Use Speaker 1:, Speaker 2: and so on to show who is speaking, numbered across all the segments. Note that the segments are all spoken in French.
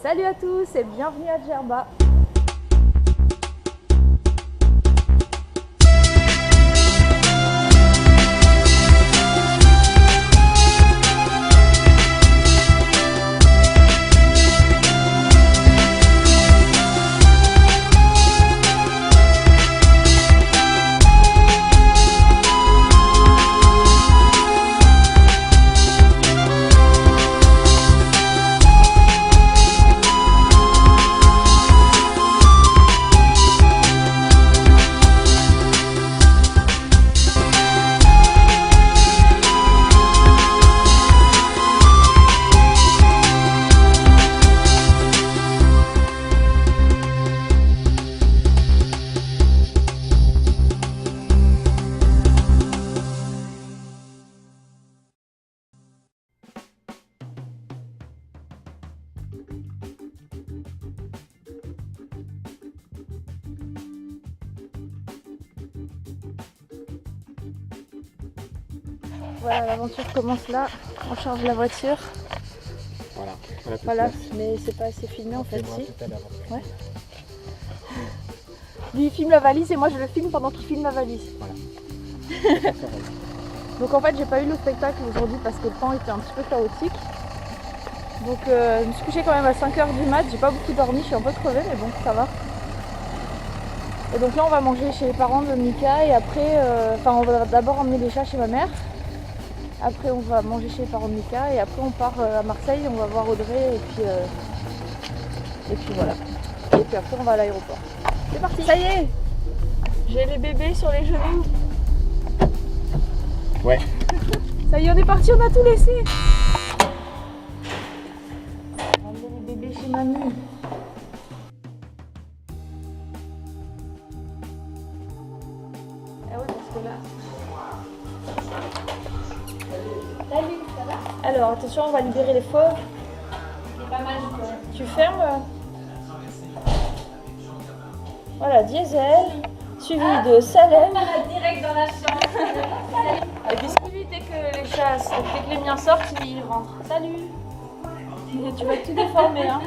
Speaker 1: Salut à tous et bienvenue à Djerba. Voilà, l'aventure commence là, on charge la voiture. Voilà, mais c'est pas assez filmé en fait, si. Ouais. Lui il filme la valise et moi je le filme pendant qu'il filme la valise. Voilà. Donc en fait j'ai pas eu le spectacle aujourd'hui parce que le temps était un petit peu chaotique. Donc je me suis couchée quand même à 5h du mat, j'ai pas beaucoup dormi, je suis un peu crevée mais bon ça va. Et donc là on va manger chez les parents de Mika et après, on va d'abord emmener les chats chez ma mère. Après on va manger chez les parents de Mika et après on part à Marseille, on va voir Audrey et puis voilà. Et puis après on va à l'aéroport. C'est parti. Ça y est, j'ai les bébés sur les genoux.
Speaker 2: Ouais.
Speaker 1: Ça y est, on est parti, on a tout laissé. On va emmener les bébés chez mamie. Ah oui parce que là... Salut, ça va? Alors attention, on va libérer les fauves. C'est pas mal quoi. Tu fermes. Voilà, diesel, suivi de Salem.
Speaker 3: Direct dans la chambre.
Speaker 1: Et puis suivi dès que les chats, dès que les miens sortent, ils rentrent. Salut. Et tu vas tout déformer hein.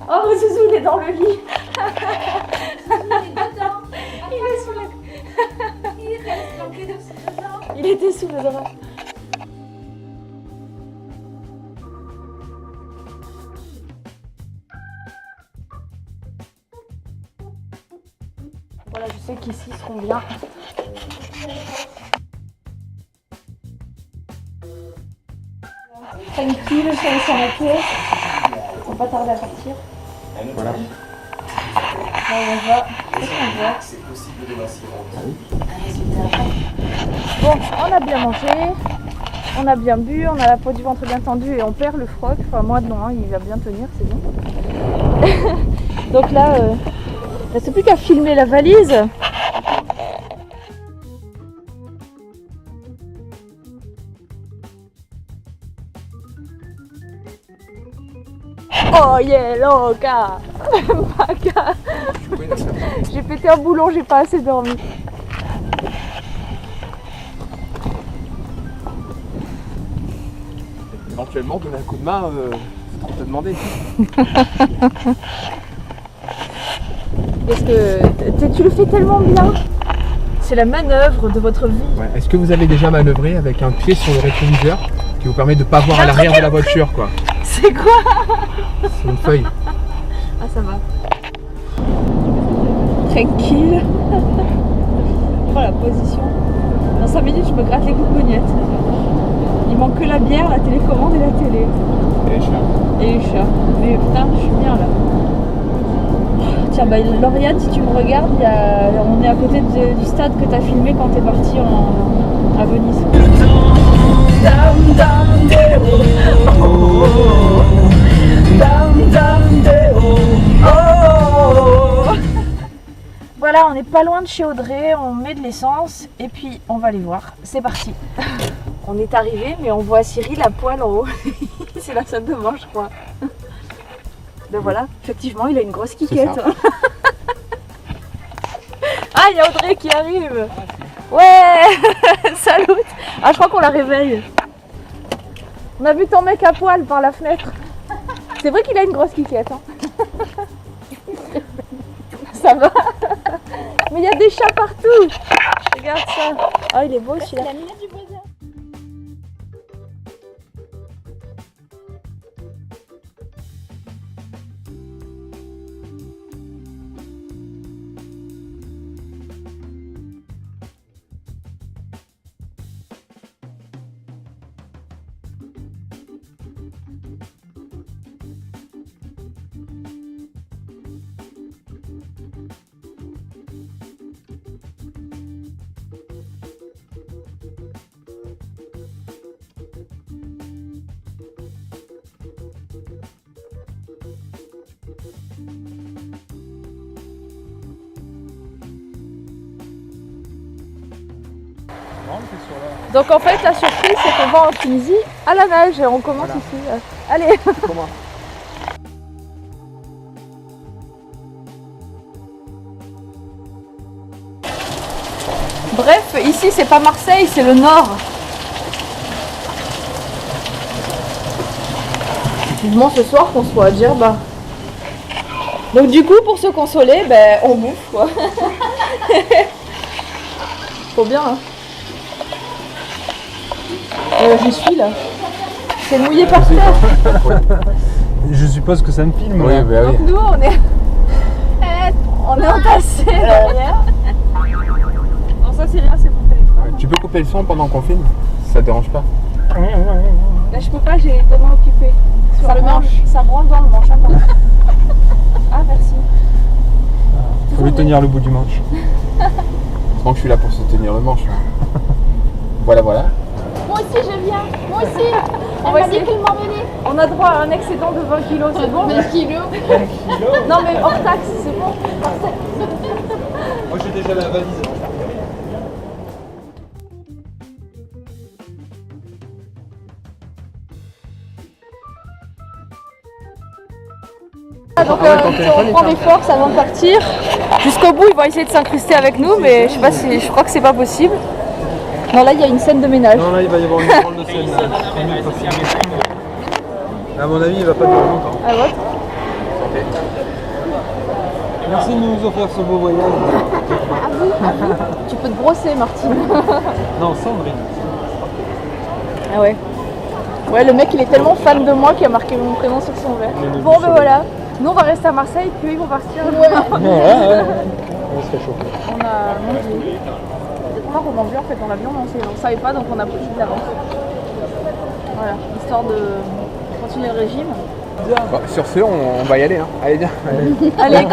Speaker 1: Oh Zouzou il est dans le lit.
Speaker 3: Il est dedans.
Speaker 1: Il est sous le...
Speaker 3: Il reste planqué dedans.
Speaker 1: Il était sous le drap. Voilà, je sais qu'ici ils seront bien. Tranquille, le chat est sur la pièce. On va pas tarder à partir.
Speaker 2: Voilà.
Speaker 1: Là on va. Qu'est-ce qu'on voit?
Speaker 2: C'est possible de s'y
Speaker 1: Bon, on a bien mangé, on a bien bu, on a la peau du ventre bien tendue et on perd le froc. Enfin moi non, hein, il va bien tenir, c'est bon. Donc là, il reste plus qu'à filmer la valise. Oh yeah, loca. Maca. J'ai pété un boulon, j'ai pas assez dormi.
Speaker 2: Éventuellement, donner un coup de main, faut te demander.
Speaker 1: Parce que tu le fais tellement bien. C'est la manœuvre de votre vie.
Speaker 2: Ouais. Est-ce que vous avez déjà manœuvré avec un pied sur le rétroviseur qui vous permet de ne pas voir à l'arrière de la voiture quoi?
Speaker 1: C'est quoi?
Speaker 2: C'est une feuille.
Speaker 1: Ah ça va. Tranquille. Oh la position. Dans 5 minutes je me gratte les coucognettes. Il manque que la bière, la télécommande et la télé.
Speaker 2: Et les chats.
Speaker 1: Et les chats. Mais putain je suis bien là. Tiens bah Lauriane si tu me regardes, on est à côté du stade que tu as filmé quand tu es parti à Venise. Voilà, on n'est pas loin de chez Audrey, on met de l'essence et puis on va les voir. C'est parti. On est arrivé, mais on voit Cyril à poil en haut. C'est la salle de bain, je crois. Ben voilà, effectivement, il a une grosse quiquette. Ah, il y a Audrey qui arrive. Ouais. Salut. Ah, je crois qu'on la réveille. On a vu ton mec à poil par la fenêtre. C'est vrai qu'il a une grosse quiquette. Hein. Ça va. Mais il y a des chats partout. Regarde ça. Oh, il est beau celui-là. Donc en fait la surprise c'est qu'on va en Tunisie à la nage et on commence ici. Allez.
Speaker 2: Comment?
Speaker 1: Bref, ici c'est pas Marseille, c'est le nord. Vivement ce soir qu'on soit à Djerba. Donc du coup pour se consoler, ben on bouffe quoi. Faut bien hein. J'y suis là. C'est mouillé par terre.
Speaker 4: Je suppose que ça me filme.
Speaker 2: Oui,
Speaker 4: là.
Speaker 2: bah oui.
Speaker 1: Donc nous on est entassés derrière. Non ça c'est bien, c'est mon téléphone.
Speaker 2: Tu peux couper le son pendant qu'on filme? Ça te dérange pas?
Speaker 1: Là je peux pas, j'ai les deux mains occupées. Sur le manche. Ça me rentre dans le manche. Attends. Ah merci.
Speaker 4: Faut lui tenir le bout du manche.
Speaker 2: Donc je suis là pour soutenir le manche. Hein. Voilà, voilà.
Speaker 3: Moi aussi je viens. Moi aussi.
Speaker 1: On va
Speaker 3: Elle m'a dit
Speaker 1: essayer.
Speaker 3: qu'elle m'emmenait.
Speaker 1: On a droit à un excédent de 20 kilos, c'est bon?
Speaker 3: 20 kilos.
Speaker 1: Non mais hors taxe, c'est bon.
Speaker 4: Moi j'ai déjà la valise.
Speaker 1: Donc
Speaker 2: Ah ouais, ton téléphone,
Speaker 1: on
Speaker 2: il
Speaker 1: prend
Speaker 2: fait
Speaker 1: des forces avant de partir. Jusqu'au bout, ils vont essayer de s'incruster avec nous, mais je sais pas si, je crois que c'est pas possible. Non là, il y a une scène de ménage.
Speaker 4: Non, là il va y avoir une grande de scène. À mon avis, il va pas durer longtemps.
Speaker 1: À votre.
Speaker 4: Merci de nous offrir ce beau voyage.
Speaker 1: Tu peux te brosser, Martine.
Speaker 4: Non, Sandrine.
Speaker 1: Ah ouais. Ouais, le mec, il est tellement fan de moi qu'il a marqué mon prénom sur son verre. Bon, ben voilà. Nous, on va rester à Marseille, puis eux, ils vont partir.
Speaker 4: Ouais. On serait chaud.
Speaker 1: On a mangé. On a remangé en fait dans l'avion, mais on savait pas, donc on a pris d'avance. Voilà, histoire de continuer le régime.
Speaker 2: Bon, sur ce, on va y aller. Hein. Allez, bien.
Speaker 1: Allez,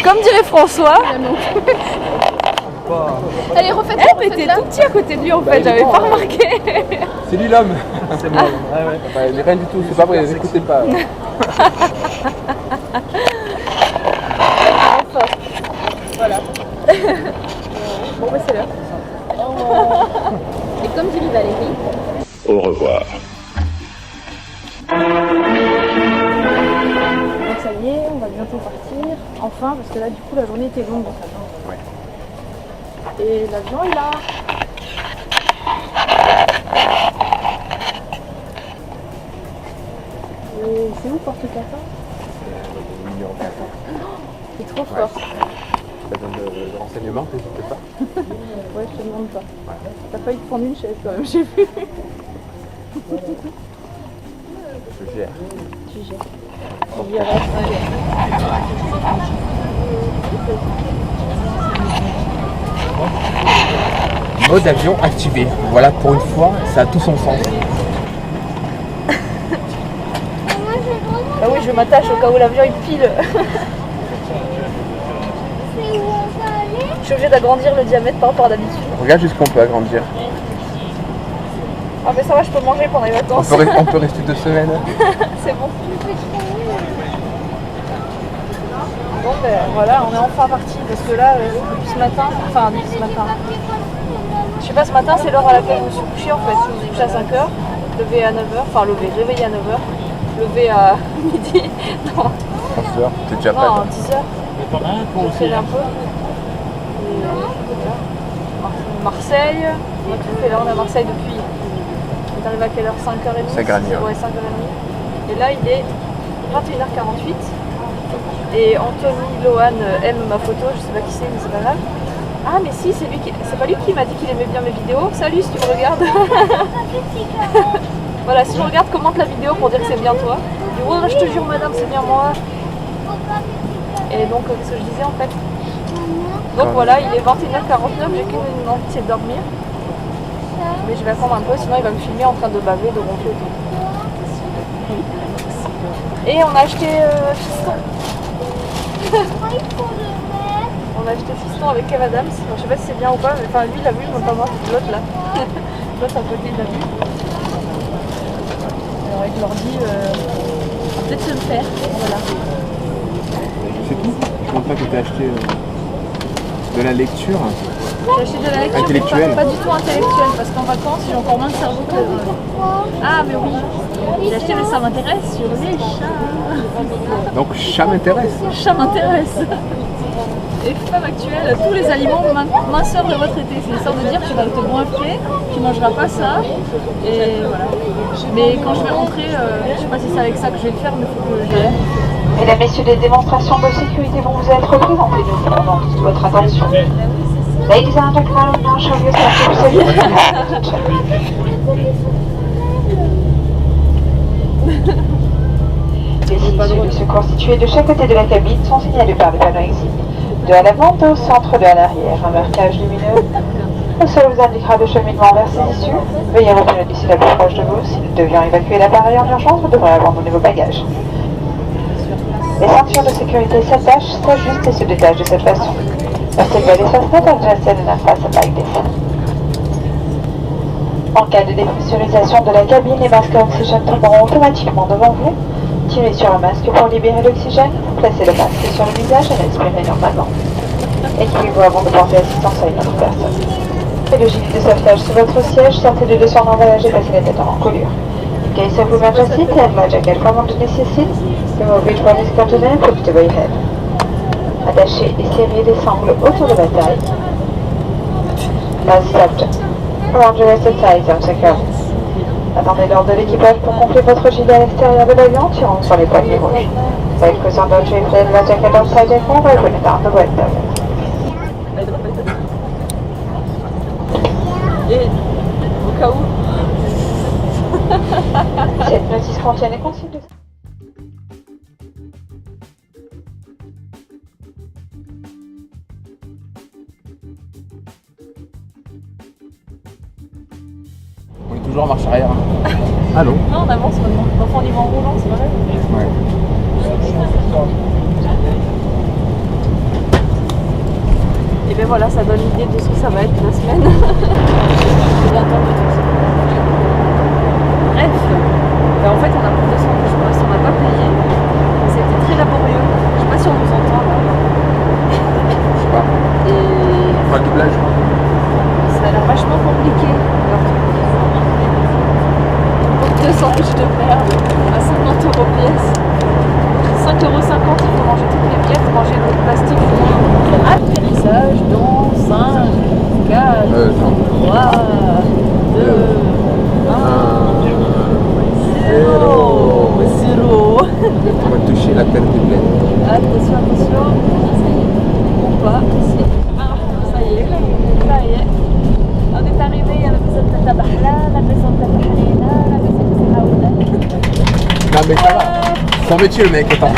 Speaker 1: comme dirait François.
Speaker 3: Allez, refaites
Speaker 1: Eh, mais t'es tout petit à côté de lui en fait, j'avais pas remarqué.
Speaker 2: C'est lui l'homme.
Speaker 4: C'est moi. Ah ouais.
Speaker 2: Bah, rien du tout, c'est pas vrai, écoutez pas.
Speaker 1: Voilà. Bon, bah c'est l'heure.
Speaker 3: Et comme dit Valérie.
Speaker 5: Au revoir.
Speaker 1: Donc ça y est, on va bientôt partir. Enfin, parce que là, du coup, la journée était longue.
Speaker 2: Ouais.
Speaker 1: Et l'avion est là. Et c'est où Porte 14
Speaker 2: Numéro 14.
Speaker 1: C'est trop fort.
Speaker 2: T'as besoin de renseignements, n'hésite pas.
Speaker 1: Ouais, je te demande pas. T'as failli te prendre une chaise quand même, j'ai vu.
Speaker 2: Je gère.
Speaker 1: Tu gères. Tu géreras.
Speaker 2: Mode avion activé. Voilà, pour une fois, ça a tout son sens.
Speaker 1: Ah oui, je m'attache au cas où l'avion il pile. Je suis obligée d'agrandir le diamètre par rapport à d'habitude.
Speaker 2: Regarde jusqu'où on peut agrandir.
Speaker 1: Ah mais ça va, je peux manger pendant les vacances.
Speaker 2: On peut rester 2 semaines.
Speaker 1: C'est bon. Bon ben voilà, on est enfin parti parce que là, depuis ce matin, je sais pas, ce matin c'est l'heure à laquelle je me suis couchée en fait. Je me suis couchée à 5h, levé à 9h, réveillée à 9h, levé à midi, non,
Speaker 2: 3 heures, t'es déjà prête.
Speaker 1: non, 10h. J'ai traîné un peu. Et voilà. Marseille, on a tout fait là, on est à Marseille depuis. On est arrivé à quelle heure? 5h30?
Speaker 2: 5h30, ouais.
Speaker 1: Ouais, 5h30. Et là, il est 21h48. Et Anthony Lohan aime ma photo, je sais pas qui c'est, mais c'est pas grave. Ah, mais si, c'est pas lui qui m'a dit qu'il aimait bien mes vidéos. Salut si tu me regardes. Voilà, si je regarde, commente la vidéo pour dire que c'est bien toi. Je dis, ouais, je te jure, madame, c'est bien moi. Et donc, qu'est-ce que je disais en fait? Donc voilà, il est 21h49, j'ai qu'une envie, c'est de dormir. Mais je vais attendre un peu, sinon il va me filmer en train de baver, de ronfler et tout. Et on a acheté Fiston. On a acheté Fiston avec Kev Adams. Bon, je sais pas si c'est bien ou pas, mais enfin lui il l'a vu, mais pas moi, l'autre là. L'autre à côté il l'a vu. Alors avec l'ordi, peut-être se le faire. Voilà.
Speaker 2: C'est tout. Je ne pense pas que tu as acheté de la lecture.
Speaker 1: J'ai acheté de la lecture,
Speaker 2: Intellectuelle.
Speaker 1: mais pas du tout intellectuelle, parce qu'en vacances j'ai encore moins de cerveau que... Ah mais oui, j'ai acheté le Ça m'intéresse sur les chats.
Speaker 2: Donc chat m'intéresse.
Speaker 1: Chat m'intéresse. Et femme actuelle, tous les aliments minceurs de votre été. C'est histoire de dire que tu vas te goinfrer, tu mangeras pas ça. Et voilà. Mais quand je vais rentrer, je sais pas si c'est avec ça que je vais le faire, mais il faut que je l'aie.
Speaker 5: Mesdames, Messieurs, des démonstrations de sécurité vont vous être présentées. Nous demandons toute votre attention. Ladies and gentlemen, now show yourself to Les issues de secours situées de chaque côté de la cabine sont signalées par des panneaux exit. De à l'avant, de au centre, de à l'arrière. Un marquage lumineux. Le sol vous indiquera le cheminement vers ces issues. Veuillez retenir d'ici la plus proche de vous. Si nous devions évacuer l'appareil en urgence, vous devrez abandonner vos bagages. Les ceintures de sécurité s'attachent, s'ajustent et se détachent de cette façon. La seatbelt is fastened and adjusted and fastened like this. En cas de dépressurisation de la cabine, les masques à oxygène tomberont automatiquement devant vous. Tirez sur le masque pour libérer l'oxygène. Placez le masque sur le visage et respirez normalement. Équipez-vous avant de porter assistance à une autre personne. Et le gilet de sauvetage sur votre siège, sortez le dessus en emballage et passez la tête en encolure. In case of emergency, take my jacket from underneath your seat. Remove it from its container, put it away head. Attachez et serrez les sangles autour de la taille. Last subject. Around your waist sides and secure. Attendez l'ordre de l'équipage pour gonfler votre gilet à l'extérieur de l'avion, tirant sur les poignées rouges. Wait for some to inflate the jacket outside the car by putting down the wet jacket.
Speaker 1: Et au cas où.
Speaker 5: Cette notice contient les consignes de...
Speaker 2: On est toujours en marche arrière. Hein. Ah non.
Speaker 1: Non, on avance maintenant. Enfin, on y va en roulant, c'est vrai.
Speaker 2: Ouais.
Speaker 1: Et bien voilà, ça donne l'idée de ce que ça va être la semaine. C'est bientôt le truc. Bref, ben, en fait on a pris 200 que je pense, on n'a pas payé. C'était très laborieux. Je sais pas si on nous entend là.
Speaker 2: Je sais pas.
Speaker 1: Et
Speaker 2: Pas le doublage.
Speaker 1: ça a l'air vachement compliqué. leur truc. Donc 200 fiches de merde à 50 € pièce. 5,50 €, il faut manger toutes les pièces, manger le plastique. Atterrissage dans 5, 4, 3, 2, 0.
Speaker 2: On va toucher la terre du pleine.
Speaker 1: Attention, attention. Ou pas. Ça y est. On est arrivé à la maison de Tata Bahla, la maison de Tata Halina, la maison de Sahaoula.
Speaker 2: Non mais ça va. Son métier le mec, attends.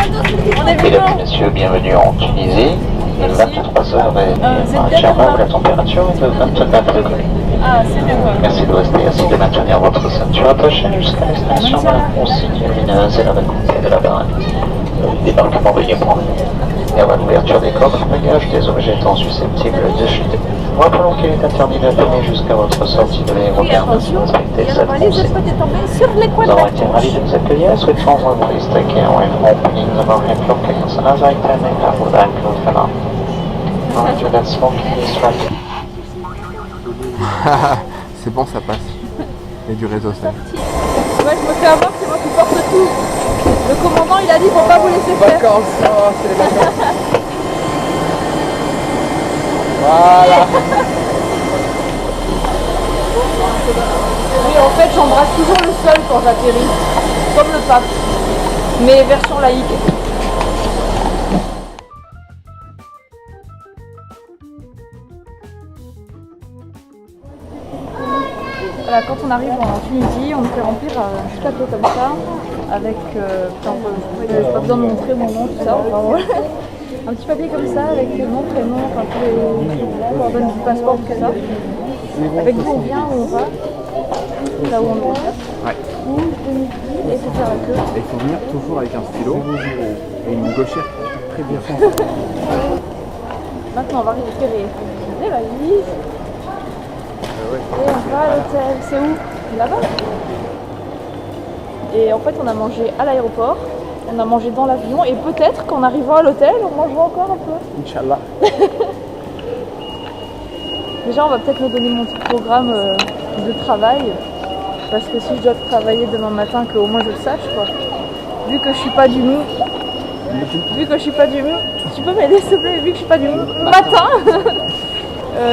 Speaker 1: On est venu.
Speaker 6: Mesdames et messieurs, bienvenue en Tunisie. Il est 23h et entièrement la température est de 29 degrés.
Speaker 1: Ah, c'est bien quoi.
Speaker 6: Merci de rester assis, de maintenir votre ceinture attachée jusqu'à l'extinction de la consigne lumineuse et la remontée de la baraque. Le débarquement veuillez prendre et avant l'ouverture des coffres, bagages des objets étant susceptibles de chuter. Rappelons qu'il est interdit d'atteindre jusqu'à votre sortie de l'aérogare de respecter cette consigne. Nous avons été ravis de vous accueillir, switching on please take care when opening the overhead lockings as I turn it up with that close for now. Roger that smoking is right.
Speaker 2: C'est bon, ça passe. Il y a du réseau, ça.
Speaker 1: Ouais, je me fais avoir, c'est moi qui porte tout. Le commandant, il a dit faut pas vous laisser faire.
Speaker 2: Vacances, oh, c'est les vacances. Voilà.
Speaker 1: Oui, en fait, j'embrasse toujours le sol quand j'atterris. Comme le pape. mais version laïque. Voilà, quand on arrive en Tunisie, on nous fait remplir un petit papier comme ça, avec, j'ai pas besoin de montrer mon nom, tout ça, enfin, voilà. Un petit papier comme ça, avec le nom, prénom, enfin tous les coordonnées du passeport, tout ça. Avec d'où on vient, où on va, là où on doit faire.
Speaker 2: Ouais.
Speaker 1: Et il faut faire la queue.
Speaker 2: Et il faut venir toujours avec un stylo et une gauchère très bien.
Speaker 1: Maintenant, on va récupérer les valises. Et on va à l'hôtel. C'est où? Là-bas. Et en fait, on a mangé à l'aéroport, on a mangé dans l'avion, et peut-être qu'en arrivant à l'hôtel, on mangera encore un peu.
Speaker 2: Inch'Allah.
Speaker 1: Déjà, on va peut-être me donner mon petit programme de travail, parce que si je dois travailler demain matin, qu'au moins je le sache, quoi. Vu que je suis pas du MU, tu peux m'aider s'il te plaît, vu que je suis pas du matin,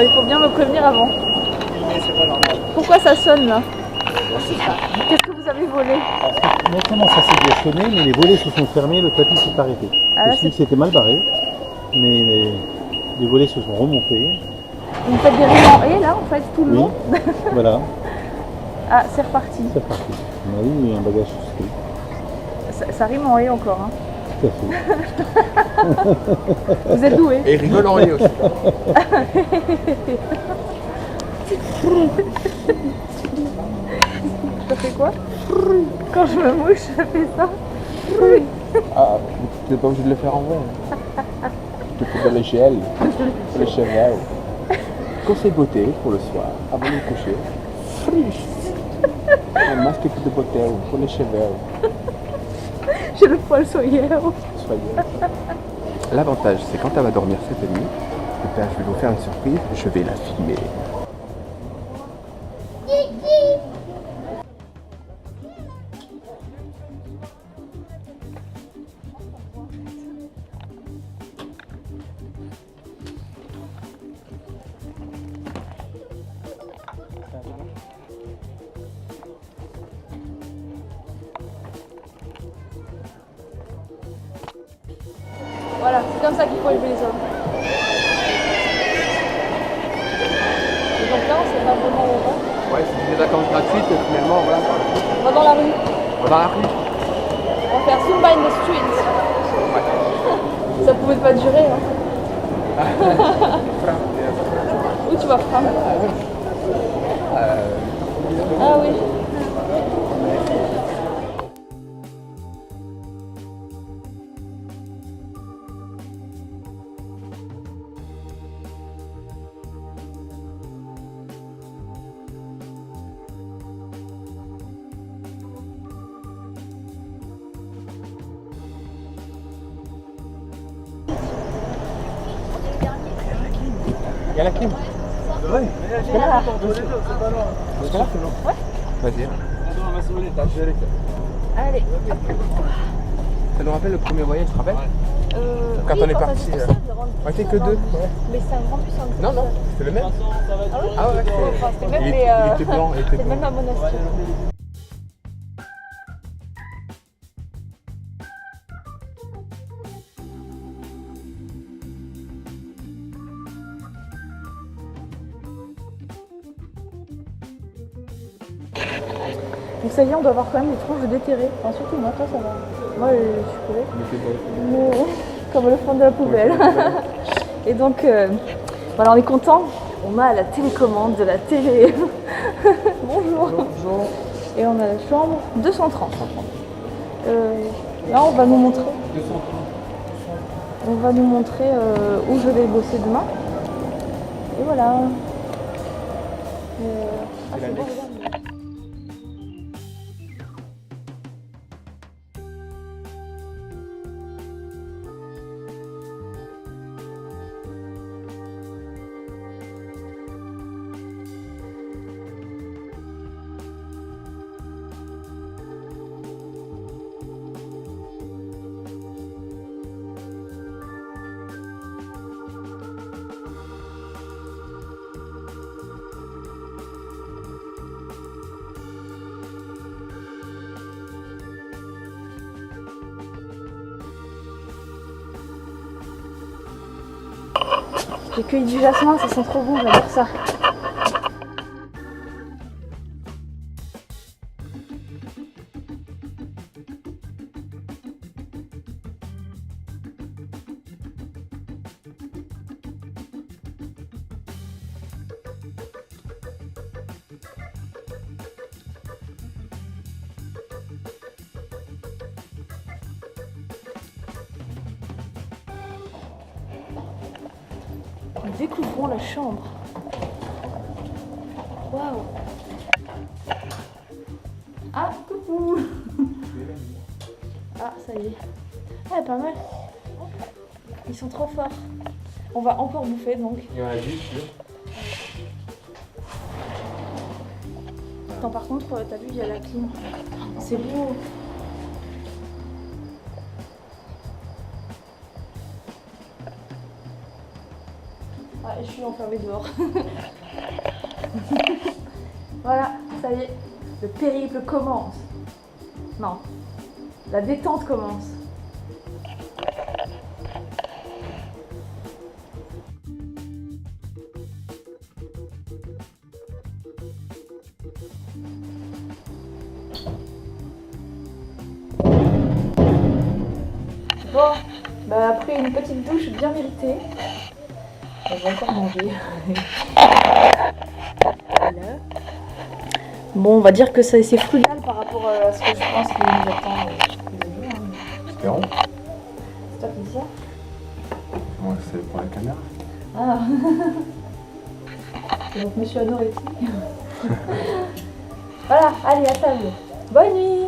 Speaker 1: il faut bien me prévenir avant. Pourquoi ça sonne là? Qu'est-ce que vous avez volé?
Speaker 4: Non seulement ça s'est bien sonné, mais les volets se sont fermés, le tapis s'est arrêté.
Speaker 1: Ah,
Speaker 4: Je me suis dit que c'était mal barré, mais les volets se sont remontés.
Speaker 1: Vous faites des rimes en et là, en fait, tout le
Speaker 4: Oui,
Speaker 1: long.
Speaker 4: voilà,
Speaker 1: Ah, c'est reparti.
Speaker 4: c'est parti. On a eu un bagage suspect.
Speaker 1: Ça rime en et encore. Hein.
Speaker 4: Tout à fait.
Speaker 1: Vous êtes doué.
Speaker 2: Et il rigole en rire aussi.
Speaker 1: Ça fait quoi? Quand je me mouche, je fais ça.
Speaker 2: Ah, tu n'es pas obligé de le faire en vrai. Tu peux de l'échelle, le cheval. Conseil beauté pour le soir, avant de coucher. Un masque de beauté pour les cheveux.
Speaker 1: J'ai le poil soyeux.
Speaker 2: L'avantage, c'est quand elle va dormir cette nuit, et ben, je vais vous faire une surprise, je vais la filmer.
Speaker 1: Voilà, c'est comme ça qu'il faut élever les hommes. Et donc là, on sait pas vraiment où on va.
Speaker 2: Ouais, c'est des vacances gratuites, et finalement, voilà.
Speaker 1: On va dans la rue.
Speaker 2: On va dans la rue.
Speaker 1: On va faire Zumba in the streets. Ça pouvait pas durer. Hein. Où tu vas prendre? Ah oui.
Speaker 2: Il y a la clim. Ouais. Jusqu'à là. Jusqu'à là, c'est bon.
Speaker 1: Ouais.
Speaker 2: Vas-y.
Speaker 1: Allez. Hop.
Speaker 2: Ça nous rappelle le premier voyage, tu te rappelles? Quand
Speaker 1: Oui,
Speaker 2: on est parti.
Speaker 1: j'étais seule,
Speaker 2: On était que deux. Ouais.
Speaker 1: Mais c'est un grand bus. Hein,
Speaker 2: Non, non, c'est le même.
Speaker 1: Ah oui?
Speaker 2: Ah ouais,
Speaker 1: Enfin, c'était le même,
Speaker 2: il
Speaker 1: mais
Speaker 2: était blanc. Il était
Speaker 1: c'est le
Speaker 2: blanc.
Speaker 1: même à Monastir. Donc ça y est, on doit avoir quand même des tranches de déterré. Enfin, surtout moi, toi ça va. Moi je suis pourrie. Mais comme le fond de la poubelle. Et donc voilà, on est content. On a la télécommande de la télé. Bonjour.
Speaker 2: Bonjour.
Speaker 1: Et on a la chambre 230. Là on va nous montrer.
Speaker 2: 230.
Speaker 1: On va nous montrer où je vais bosser demain. Et voilà. Ah, c'est bon, regarde. J'ai cueilli du jasmin, ça sent trop bon, j'adore ça. Nous découvrons la chambre. Waouh! Ah, coucou! Ah, ça y est. Ah, pas mal. Ils sont trop forts. On va encore bouffer donc.
Speaker 2: Il y en a 10,
Speaker 1: Attends, par contre, t'as vu, il y a la clim. C'est beau. Ah, je suis enfermée dehors. Voilà, ça y est, le périple commence. Non, la détente commence. Bon, bah après une petite douche bien méritée, on va encore manger. Voilà. Bon, on va dire que c'est frugal par rapport à ce que je pense qu'il nous attend.
Speaker 2: Espérons.
Speaker 1: C'est toi qui dis ça?
Speaker 2: Ouais, c'est pour la caméra.
Speaker 1: Ah. C'est donc Monsieur Anoretti. Voilà, allez à table. Bonne nuit.